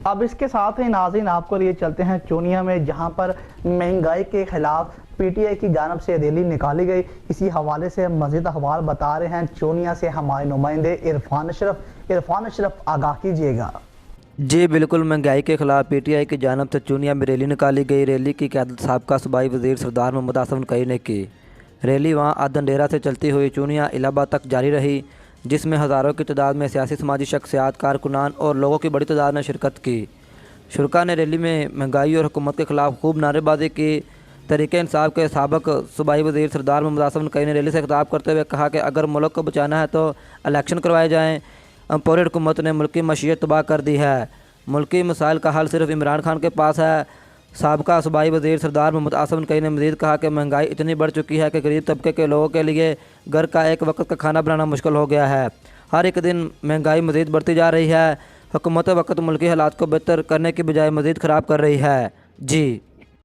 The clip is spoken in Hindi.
अब इसके साथ ही नाज़रीन आपको लिए चलते हैं चोनिया में, जहां पर महंगाई के खिलाफ पीटीआई की जानब से रैली निकाली गई। इसी हवाले से मज़ीद अखबार बता रहे हैं चोनिया से हमारे नुमाइंदे इरफान अशरफ आगाह कीजिएगा। जी बिल्कुल, महंगाई के खिलाफ पीटीआई की जानब से चोनिया में रैली निकाली गई। रैली की क़यादत साबका सूबाई वज़ीर सरदार मोहम्मद आसिफ नकवी ने की। रैली वहां आदनडेरा से चलती हुई चोनिया इलाहाबाद तक जारी रही, जिसमें हज़ारों की तादाद में सियासी समाजी शख्सियात, कारकुनान और लोगों की बड़ी तादाद ने शिरकत की। शुरका ने रैली में महंगाई और हुकूमत के ख़िलाफ़ खूब नारेबाजी की। तहरीक इंसाफ के साबिक़ सूबाई वज़ीर सरदार मोहम्मद आसिफ नकवी ने रैली से खिताब करते हुए कहा कि अगर मुल्क को बचाना है तो इलेक्शन करवाए जाएँ। पूरी हुकूमत ने मुल्क की मशीयत तबाह कर दी है। मुल्की मसाइल का हल सिर्फ इमरान खान के पास है। साबका सूबाई वज़ीर सरदार मोहम्मद आसिफ नकवी ने मज़ीद कहा कि महंगाई इतनी बढ़ चुकी है कि गरीब तबके के लोगों के लिए घर का एक वक्त का खाना बनाना मुश्किल हो गया है। हर एक दिन महंगाई मज़ीद बढ़ती जा रही है। हुकूमत वक्त मुल्की हालात को बेहतर करने की बजाय मज़ीद ख़राब कर रही है। जी।